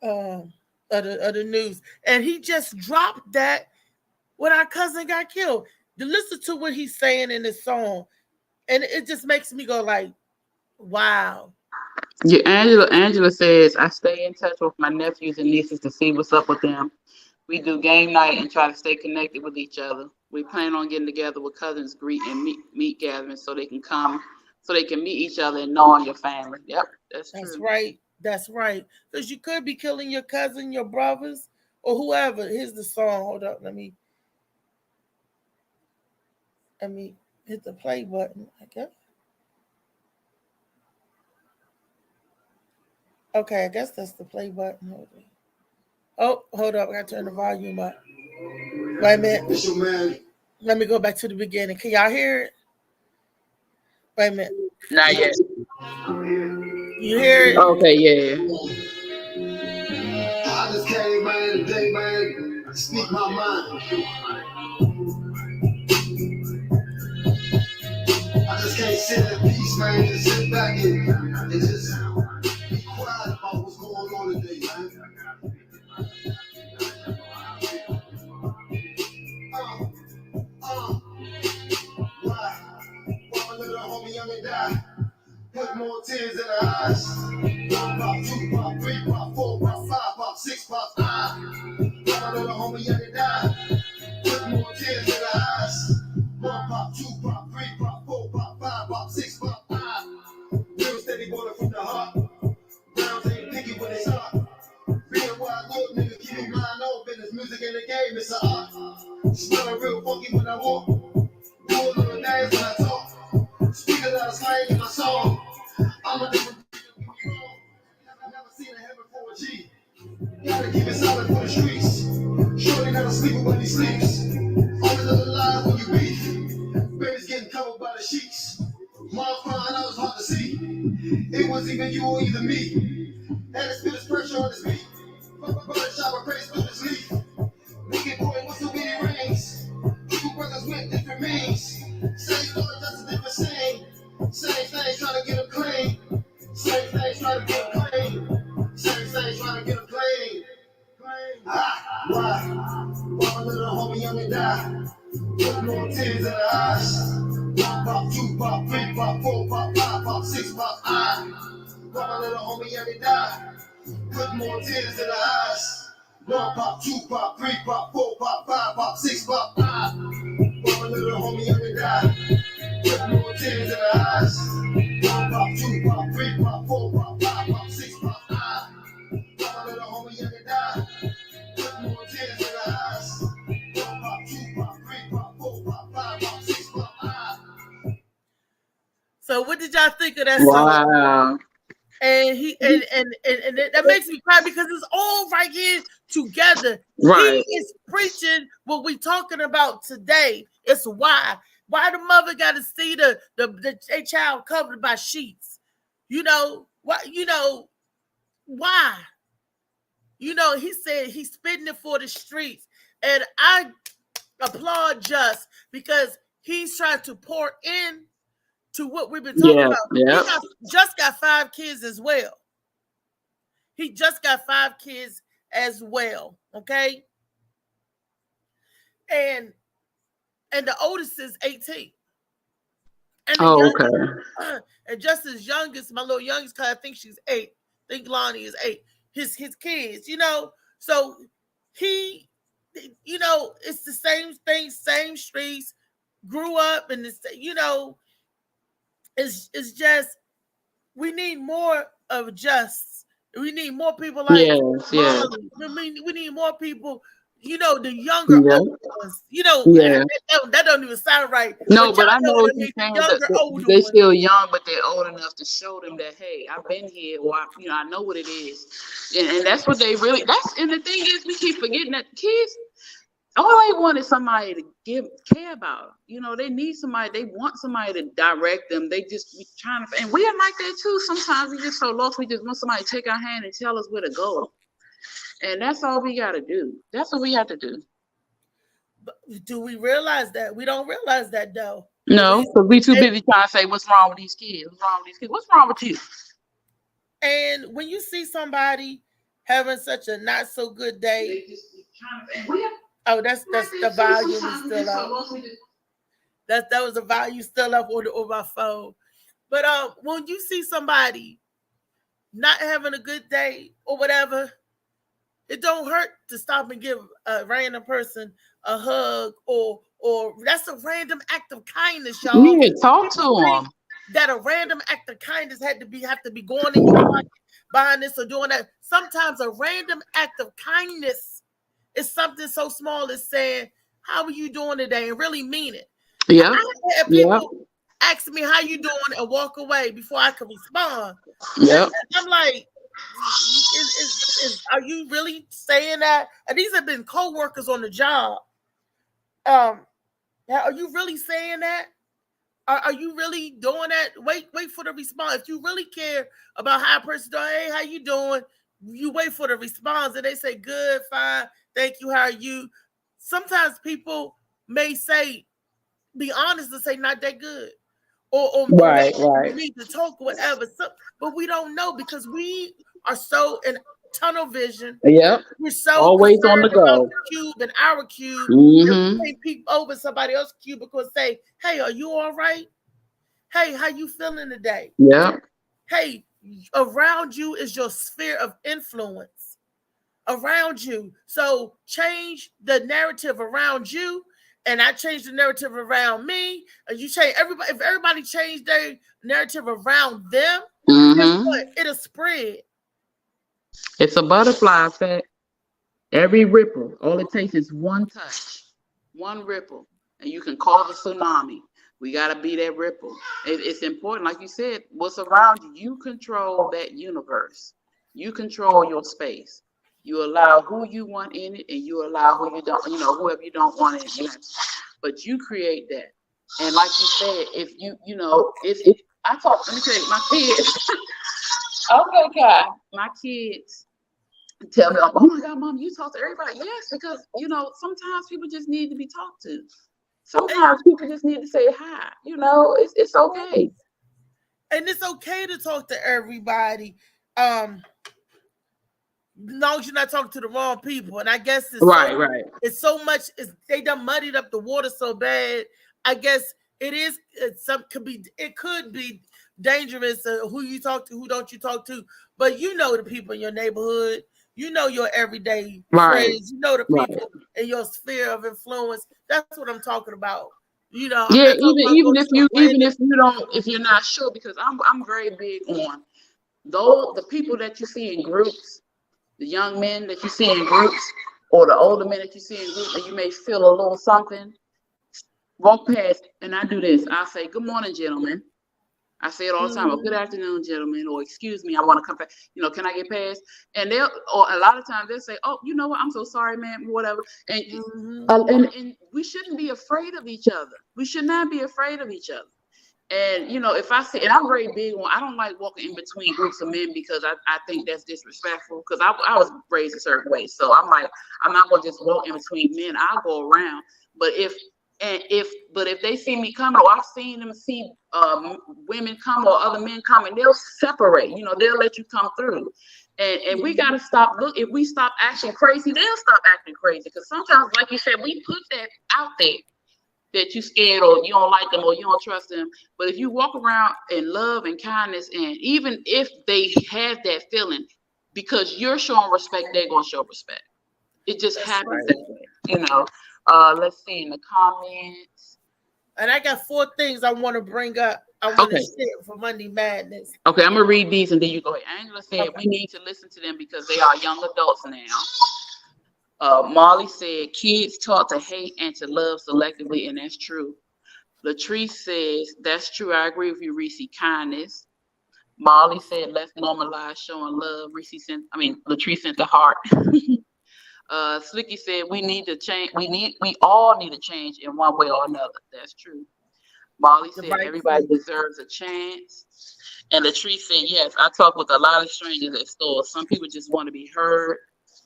of the news. And he just dropped that when our cousin got killed. To listen to what he's saying in this song, and it just makes me go like, wow. Yeah, Angela says, I stay in touch with my nephews and nieces to see what's up with them. We do game night and try to stay connected with each other. We plan on getting together with cousins, greet and meet gatherings so they can meet each other and know on your family. Yep, that's true. That's right. Because you could be killing your cousin, your brothers, or whoever. Here's the song. Hold up. Let me hit the play button, I guess. Okay, I guess that's the play button. Hold up. I got to turn the volume up. Wait a minute. Let me go back to the beginning. Can y'all hear it? Wait a minute. Not yet. You hear it? Okay, yeah. I just came, man, today, man, speak my mind. I just can't sit in peace, man, just sit back and just be quiet about what's going on today, man. Why my little homie young and die? Put more tears in her eyes. Pop 2, pop 3, pop 4, pop 5, pop 6, pop 5. My little homie young and die. Put more tears in her eyes. 1, pop 2, pop 3, pop 4, pop 5, pop 6, pop 5. Real steady boy from the heart. Browns ain't picky when they start. Real wild little nigga, keep your mind open. There's music in the game, it's an art. Smelling real funky when I walk. Do a little dance when I talk. Speak a lot of slang in my song. I'm a different I've never seen a heaven for a G. Gotta keep it solid for the streets. Shorty never sleep when he sleeps. Always alive when you beef. Baby's getting covered by the sheets. Mom's crying, I was hard to see. It wasn't even you or either me. Had to spit his pressure on his beat. Brother shower praise through his leaf. Wicked boy with so many rings. Two brothers with different means. Same story, just a different saying. Same thing, trying to get him clean. Same thing, trying to get him clean. tears in the eyes. Pop 2, pop 3, pop 4, pop 5, pop 6, pop I. Pop my little homie and he died. Put more tears in the eyes. 1, pop 2, pop 3, pop 4, pop 5, pop 6, pop I. Pop my little homie and he died. Put more tears in the eyes. 1, pop 2, pop 3, pop 4, pop 5, pop 6, pop I. Pop my little homie and he died. Put more tears in the eyes. 1, pop 2, pop 3, pop 4, pop 5, pop 6, pop I. So what did y'all think of that song? Wow. And that makes me cry because it's all right here together. Right. He is preaching what we talking about today. It's why the mother got to see the child covered by sheets. You know what? You know why? You know, he said he's spitting it for the streets, and I applaud Just because he's trying to pour in to what we've been talking about. Yeah. He just got 5 kids as well. He just got 5 kids as well. Okay. And the oldest is 18. And the youngest, and just his youngest, my little youngest, I think she's 8. I think Lonnie is 8. His kids, you know. So he, you know, it's the same thing, same streets, grew up in this, you know. It's just we need more of Just. We need more people like Molly. We need more people, you know, the younger older ones. You know, that don't even sound right. No, but I know what you're saying. They're ones. still young, but they're old enough to show them that, hey, I've been here, or I know what it is, and that's what they really. And the thing is, we keep forgetting that kids. All they want is somebody to care about them. You know, they need somebody. They want somebody to direct them. They just be trying to, and we are like that too. Sometimes we just so lost. We just want somebody to take our hand and tell us where to go. And that's all we got to do. That's what we have to do. But do we realize that? We don't realize that though. No, because we too busy trying to say what's wrong with these kids. What's wrong with these kids? What's wrong with you? And when you see somebody having such a not so good day, They just be trying to, and we have. oh, that's the volume is still up. That was the volume still up on my phone. But when you see somebody not having a good day or whatever, it don't hurt to stop and give a random person a hug or that's a random act of kindness, y'all. Yeah, talk to them. That a random act of kindness have to be going in your pocket buying this or doing that. Sometimes a random act of kindness is something so small as saying, "How are you doing today?" and really mean it. Yeah. I had people ask me how you doing and walk away before I could respond. Yep. And I'm like, are you really saying that? And these have been co-workers on the job. Are you really saying that? Are you really doing that? Wait for the response. If you really care about how a person doing, hey, how you doing? You wait for the response and they say, good, fine, thank you, how are you? Sometimes people may say, be honest and say not that good. Or right. We need to talk, whatever. So, but we don't know because we are so in tunnel vision. Yep. We're so always on the go. Cube and our cube. Mm-hmm. We peep over somebody else's cubicle and say, hey, are you all right? Hey, how you feeling today? Yeah. Hey, around you is your sphere of influence. Around you. So change the narrative around you. And I changed the narrative around me. And you change everybody. If everybody changed their narrative around them, guess what? It'll spread. It's a butterfly effect. Every ripple, all it takes is one touch, one ripple, and you can cause a tsunami. We got to be that ripple. It's important, like you said, what's around you. You control that universe. You control your space. You allow who you want in it, and you allow who you don't, whoever you don't want in it. But you create that. And like you said, if if I talk, let me tell you, my kids, okay, Kai, my kids tell me, oh my God, Mom, you talk to everybody. Yes, because, sometimes people just need to be talked to. Sometimes people just need to say hi. It's okay. And it's okay to talk to everybody. Long as you're not talking to the wrong people. And I guess it's right. It's so much, they done muddied up the water so bad. I guess it could be dangerous. Who you talk to, who don't you talk to, but you know the people in your neighborhood, you know your everyday Right. friends, you know the Right. people in your sphere of influence. That's what I'm talking about. You know, I'm Yeah, not talking about even going to if some random. if you're not sure, because I'm very big on the people that you see in groups, the young men that you see in groups, or the older men that you see in groups, and you may feel a little something. Walk past, and I do this. I say, "Good morning, gentlemen." I say it all the time. Or, "Good afternoon, gentlemen," or "Excuse me, I want to come back. Can I get past?" And or a lot of times they'll say, "Oh, you know what? I'm so sorry, ma'am," whatever. And we shouldn't be afraid of each other. We should not be afraid of each other. And if I see, and I'm very big on, I don't like walking in between groups of men because I think that's disrespectful. Because I was raised a certain way, so I'm like, I'm not gonna just walk in between men. I'll go around. But if they see me coming, or I've seen them see women come or other men come, and they'll separate. They'll let you come through. And we gotta stop. Look, if we stop acting crazy, they'll stop acting crazy. Because sometimes, like you said, we put that out there that you scared or you don't like them or you don't trust them. But if you walk around in love and kindness, and even if they have that feeling, because you're showing respect, they're gonna show respect. It just happens that way. Let's see in the comments. And I got 4 things I want to bring up. I want to share for Monday Madness. Okay, I'm gonna read these and then you go ahead. Angela said we need to listen to them because they are young adults now. Molly said kids taught to hate and to love selectively, and that's true. Latrice says that's true. I agree with you, Reese. Kindness. Molly said let's normalize showing love. Latrice sent the heart. Slicky said we need to change. We all need to change in one way or another. That's true. Molly said everybody deserves a chance. And Latrice said yes. I talk with a lot of strangers at stores. Some people just want to be heard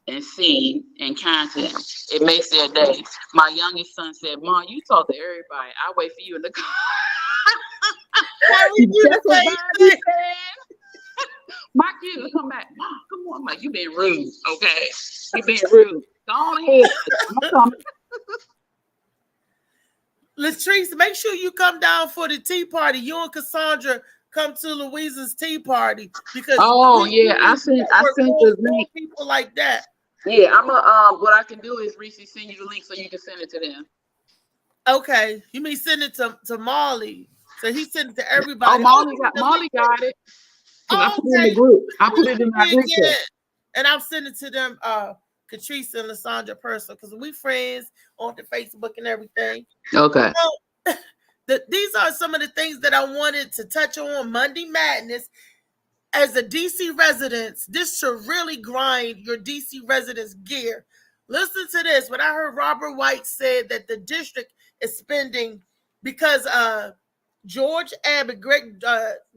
and seen and kind to them. It makes their day. My youngest son said, "Mom, you talk to everybody. I'll wait for you in the car." My kids will come back. "Mom, come on." I'm like, "You being rude, okay? You being rude. Go on ahead." Latrice, make sure you come down for the tea party. You and Cassandra come to Louisa's tea party because I sent the link. People like that. Yeah, what I can do is Reese send you the link so you can send it to them. Okay, you mean send it to Molly? So he sent it to everybody. Oh, Molly got it. I put it in the group. I put it in my group chat. And I'll send it to them, Catrice and Lysandra personal, because we friends on the Facebook and everything. Okay. So, these are some of the things that I wanted to touch on Monday Madness. As a DC resident, this should really grind your DC residents' gear. Listen to this. When I heard Robert White said that the district is spending because George Abbott,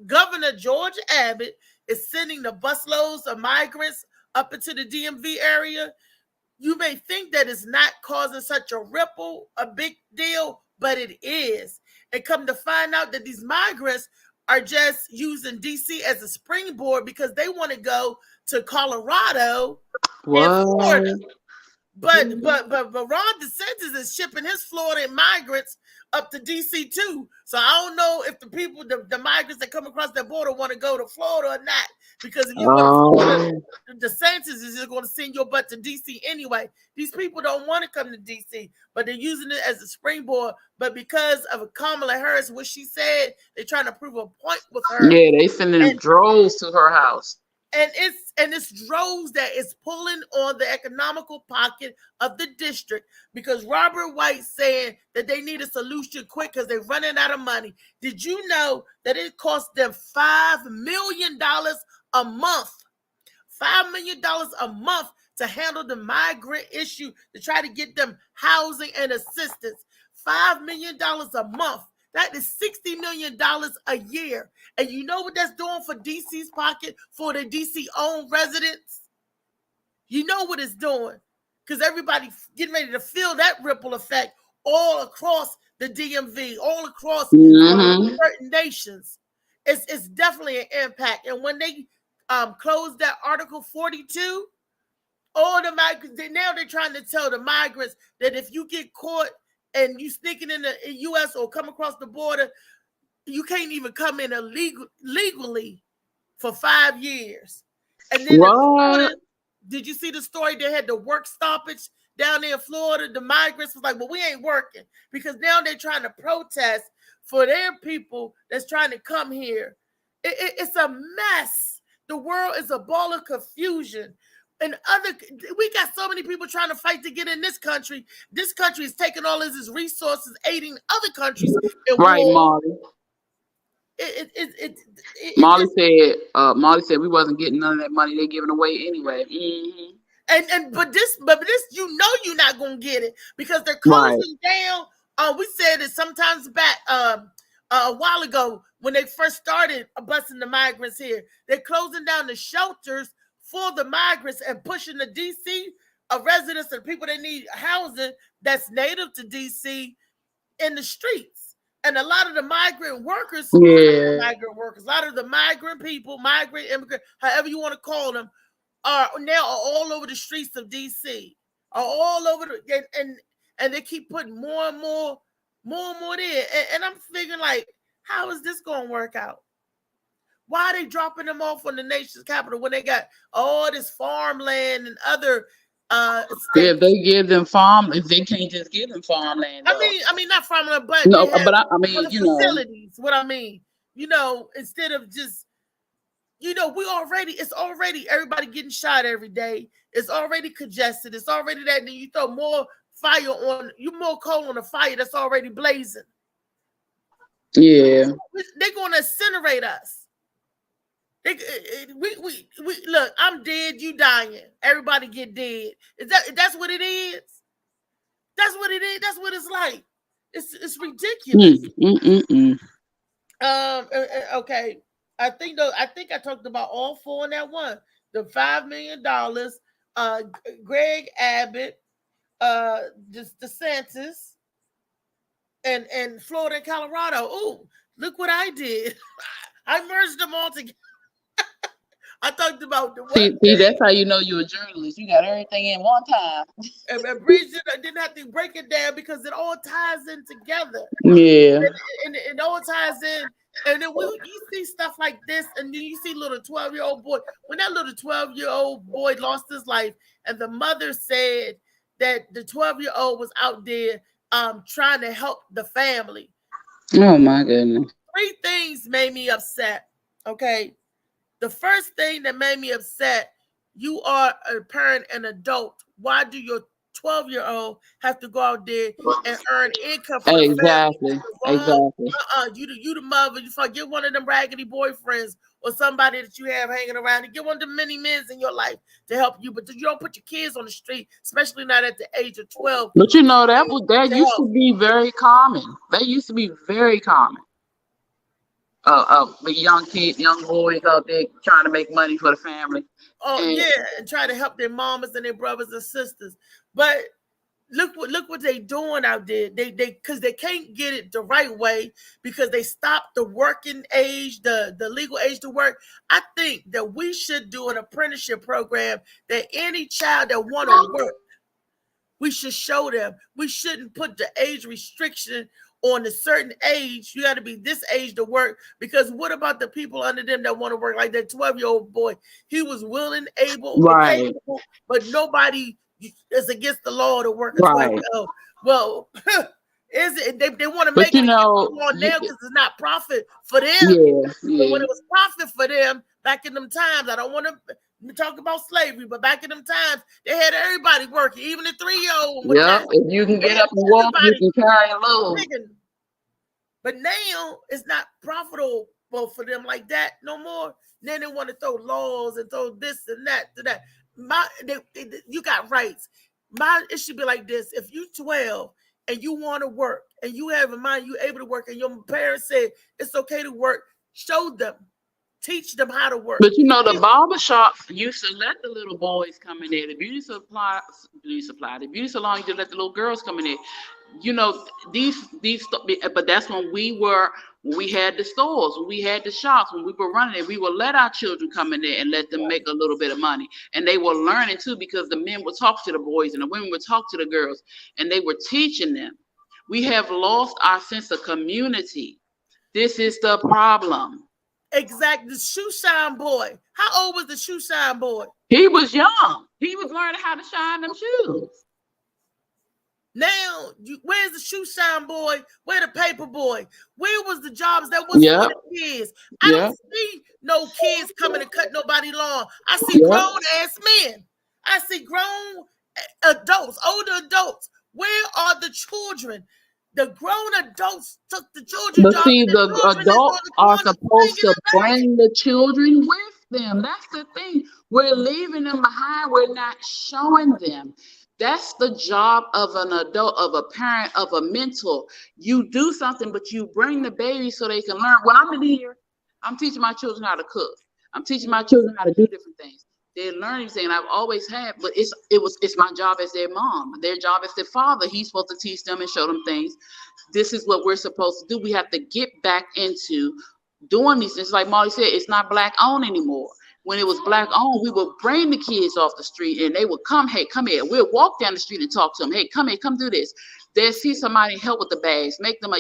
Governor George Abbott is sending the busloads of migrants up into the DMV area. You may think that it's not causing such a ripple, a big deal, but it is. And come to find out that these migrants are just using DC as a springboard because they want to go to Colorado and Florida. But Ron DeSantis is shipping his Florida migrants up to DC too. So I don't know if the people, the migrants that come across that border want to go to Florida or not. Because if you go to Florida, DeSantis is just going to send your butt to DC anyway. These people don't want to come to DC, but they're using it as a springboard. But because of Kamala Harris, what she said, they're trying to prove a point with her. Yeah, they sending droves to her house. And it's droves that is pulling on the economical pocket of the district because Robert White saying that they need a solution quick because they're running out of money. Did you know that it cost them $5 million a month? $5 million a month to handle the migrant issue, to try to get them housing and assistance. $5 million a month. That is $60 million a year. And you know what that's doing for DC's pocket, for the DC-owned residents? You know what it's doing. Because everybody's getting ready to feel that ripple effect all across the DMV, all across certain nations. It's definitely an impact. And when they closed that Article 42, all the migrants, now they're trying to tell the migrants that if you get caught and you sneaking in the U.S. or come across the border, you can't even come in legally for 5 years. And then in Florida, did you see the story? They had the work stoppage down there in Florida. The migrants was like, well, we ain't working, because now they're trying to protest for their people that's trying to come here. It's a mess. The world is a ball of confusion. And we got so many people trying to fight to get in this country. This country is taking all of its resources, aiding other countries. Right, Molly. Molly said we wasn't getting none of that money they giving away anyway. Mm-hmm. But this you're not gonna get it, because they're closing down. We said it sometimes back a while ago when they first started busing the migrants here. They're closing down the shelters for the migrants and pushing the DC residents and people that need housing that's native to DC in the streets. And a lot of the migrant workers, a lot of the migrant people, migrant immigrant, however you want to call them, are now all over the streets of DC, are all over and they keep putting more and more there. And I'm thinking, like, how is this going to work out? Why are they dropping them off on the nation's capital when they got all this farmland and other if they give them if they can't just give them farmland. I mean, not farmland, but no, but I mean, facilities. What I mean, instead of just, it's already everybody getting shot every day. It's already congested. It's already that. Then you throw more coal on the fire that's already blazing. Yeah, they're going to incinerate us. We look. I'm dead. You dying. Everybody get dead. That's what it is? That's what it is. That's what it's like. It's ridiculous. Okay. I think I talked about all four in that one. The $5 million. Greg Abbott, DeSantis, and Florida and Colorado. Ooh, look what I did. I merged them all together. I talked about the see, that's how you know you're a journalist. You got everything in one time. And Bridget didn't have to break it down because it all ties in together. Yeah. And it all ties in. And then you see stuff like this, and then you see little 12-year-old boy. When that little 12-year-old boy lost his life, and the mother said that the 12-year-old was out there trying to help the family. Oh my goodness. 3 things made me upset. Okay. The first thing that made me upset, you are a parent and adult. Why do your 12-year-old have to go out there and earn income for exactly. You the mother, you forget one of them raggedy boyfriends or somebody that you have hanging around, and get one of the many men in your life to help you. But you don't put your kids on the street, especially not at the age of 12. But that used to be very common. That used to be very common. The young boys out there trying to make money for the family. And try to help their mamas and their brothers and sisters. But look what they doing out there. They because they can't get it the right way, because they stopped the working age, the legal age to work. I think that we should do an apprenticeship program that any child that want to work, we should show them. We shouldn't put the age restriction on a certain age. You got to be this age to work, because what about the people under them that want to work? Like that 12-year-old boy, he was willing, able, capable, but nobody is against the law to work a 12-year-old. Well, is it? They want to make it more now because it's not profit for them. But when it was profit for them back in them times, I don't want to talk about slavery, but back in them times, they had everybody working, even the 3-year-old. Yeah, if you can get up and walk, you can carry a load. But now it's not profitable for them like that no more. Then they want to throw laws and throw this and that to that. You got rights. It should be like this: if you 12 and you want to work and you have in mind you're able to work, and your parents said it's okay to work, show them. Teach them how to work. But the barber shops used to let the little boys come in there. The beauty salon used to let the little girls come in there. But that's when we had the stores, when we had the shops, when we were running it, we would let our children come in there and let them make a little bit of money. And they were learning too, because the men would talk to the boys and the women would talk to the girls, and they were teaching them. We have lost our sense of community. This is the problem. Exactly. The shoe shine boy. How old was the shoe shine boy? He was young. He was learning how to shine them shoes. Now, where's the shoe shine boy? Where the paper boy? Where was the jobs that was for the kids? I don't see no kids coming to cut nobody lawn. I see grown ass men. I see grown adults, older adults. Where are the children? The grown adults took the children. But see, the adults are supposed to bring the children with them. That's the thing. We're leaving them behind. We're not showing them. That's the job of an adult, of a parent, of a mentor. You do something, but you bring the baby so they can learn. When I'm in here, I'm teaching my children how to cook. I'm teaching my children how to do different things. They're learning things, and I've always had, but it's my job as their mom. Their job as their father. He's supposed to teach them and show them things. This is what we're supposed to do. We have to get back into doing these things. Like Molly said, it's not black owned anymore. When it was black owned, we would bring the kids off the street and they would come, hey, come here. We'll walk down the street and talk to them. Hey, come here, come do this. They'll see somebody help with the bags, make them,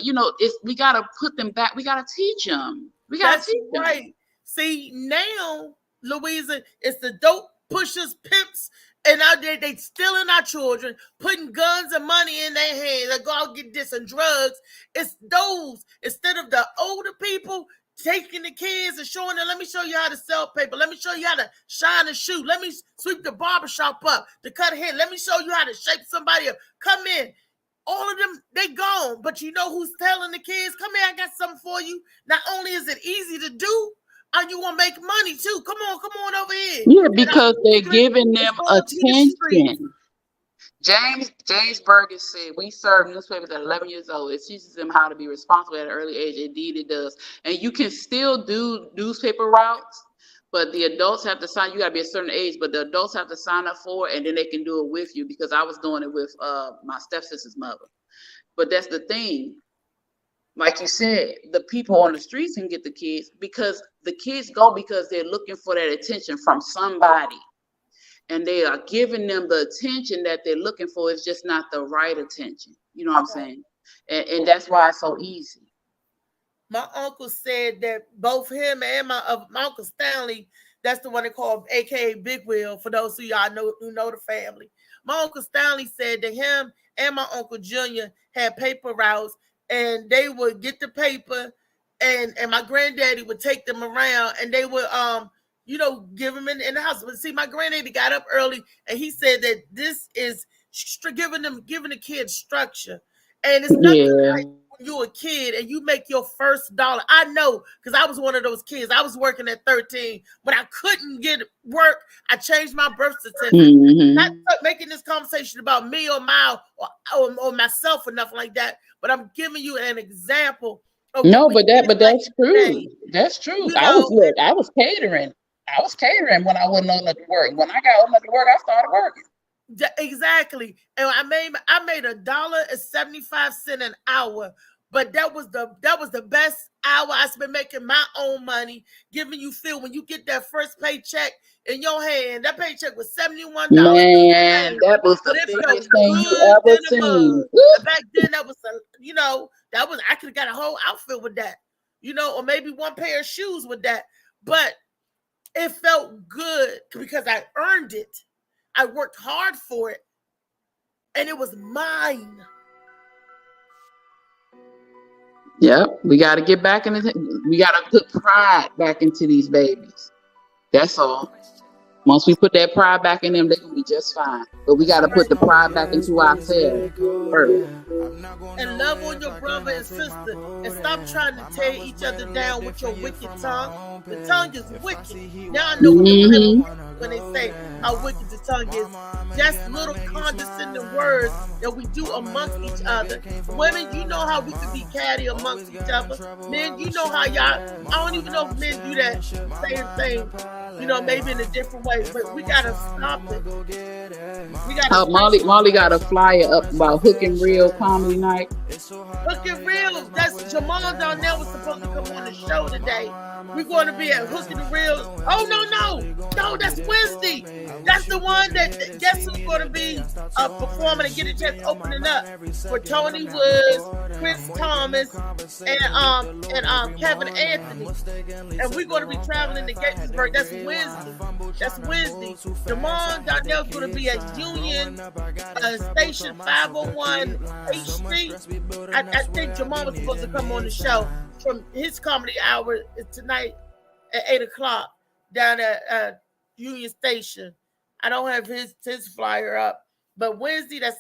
we got to put them back. We got to teach them. We got to teach them. Right. See, now, Louisa, it's the dope pushers, pimps, and out there they stealing our children, putting guns and money in their hands. They go out get this and drugs. It's those, instead of the older people taking the kids and showing them, let me show you how to sell paper. Let me show you how to shine a shoe. Let me sweep the barbershop up, to cut hair. Let me show you how to shape somebody up. Come in. All of them, they gone. But you know who's telling the kids, come here, I got something for you. Not only is it easy to do, and you want to make money too. Come on over here. Yeah, because they're giving them attention. James Burgess said, we serve newspapers at 11 years old. It teaches them how to be responsible at an early age. Indeed, it does. And you can still do newspaper routes, but the adults have to sign. You got to be a certain age, but the adults have to sign up for it, and then they can do it with you, because I was doing it with my stepsister's mother. But that's the thing. Like you said, the people on the streets can get the kids, because the kids go because they're looking for that attention from somebody. And they are giving them the attention that they're looking for. It's just not the right attention. You know what I'm saying? And that's why it's so easy. My uncle said that both him and my Uncle Stanley, that's the one they call AKA Big Wheel, for those of y'all who know the family. My Uncle Stanley said that him and my Uncle Junior had paper routes, and they would get the paper, and my granddaddy would take them around, and they would give them in the house. But see, my granddaddy got up early, and he said that this is giving the kids structure. And it's nothing like when you're a kid and you make your first dollar. I know, because I was one of those kids. I was working at 13. When I couldn't get work, I changed my birth certificate. Mm-hmm. Not making this conversation about me or or myself or nothing like that, but I'm giving you an example. No, but that's true. That's true. I was catering. I was catering when I wasn't on to work. When I got on to work, I started working. Exactly. And I made $1.75 an hour, but that was the best hour I spent making my own money, giving you feel when you get that first paycheck in your hand. That paycheck was $71. Man, that was the biggest thing you ever seen. Back then, that was I could have got a whole outfit with that, or maybe one pair of shoes with that. But it felt good because I earned it. I worked hard for it, and it was mine. Yep, we got to get back we got to put pride back into these babies. That's all. Once we put that pride back in them, they're going to be just fine. But we got to put the pride back into ourselves first. And love on your brother and sister. And stop trying to tear each other down with your wicked tongue. The tongue is wicked. Now I know when they say how wicked the tongue is. Just little condescending words that we do amongst each other. Women, you know how we can be catty amongst each other. Men, you know how y'all, I don't even know if men do that same thing. Maybe in a different way, but we gotta stop it. Molly got a flyer up about Hook and Reel comedy night. Hook and Reel, that's Jamal down there was supposed to come on the show today. We're going to be at Hook and Reel. Oh no, that's Wednesday. That's the one that guess who's going to be performing and get a chance opening up for Tony Woods, Chris Thomas, and Kevin Anthony. And we're going to be traveling to Gaithersburg. That's Wednesday. Jamon Darnell's going to be at Union Station 501 H Street. I think Jamon was supposed to come on the show from his comedy hour tonight at 8 o'clock down at Union Station. I don't have his flyer up, but Wednesday, that's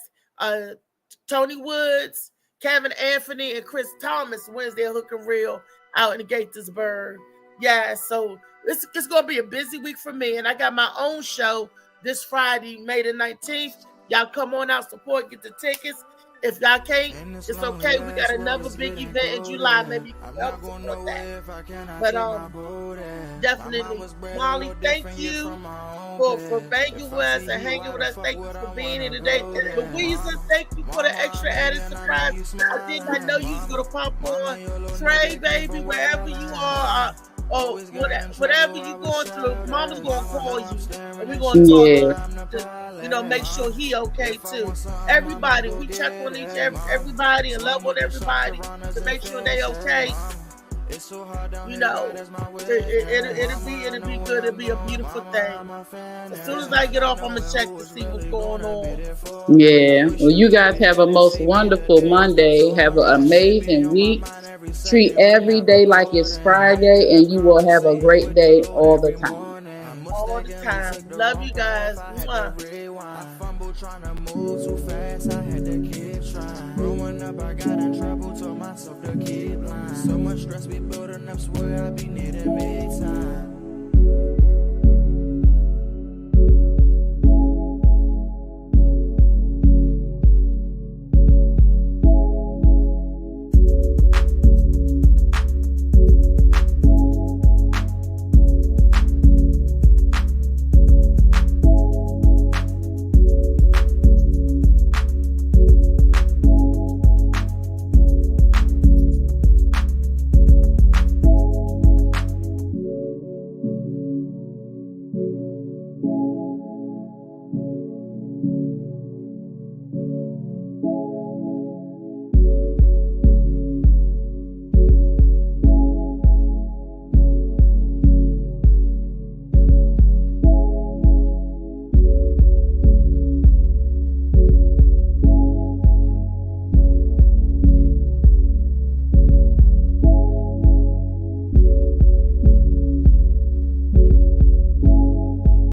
Tony Woods, Kevin Anthony, and Chris Thomas. Wednesday at Hook and Reel out in Gaithersburg. Yeah, so it's going to be a busy week for me, and I got my own show this Friday, May the 19th. Y'all come on out, support, get the tickets. If y'all can't, it's okay. We got another big event in July. Maybe you can help support that. But definitely, Molly, thank you for banging with us and hanging with us. Thank you for being here today. Louisa, thank you for the extra added surprise. I did not know you was going to pop on. Trey, baby, wherever you are. Whatever you're going through, Mama's gonna call you, and we're gonna talk to make sure he okay too. Everybody, we check on everybody and love on everybody to make sure they okay. It'll be good. It'll be a beautiful thing. As soon as I get off, I'm gonna check to see what's going on. Yeah. Well, you guys have a most wonderful Monday. Have an amazing week. Treat every day like it's Friday, and you will have a great day all the time. All the time. Love you guys. Trying to move too fast, I had to keep trying. Growing up, I got in trouble, told myself to keep lying. So much stress be building up, swear I be needing me time.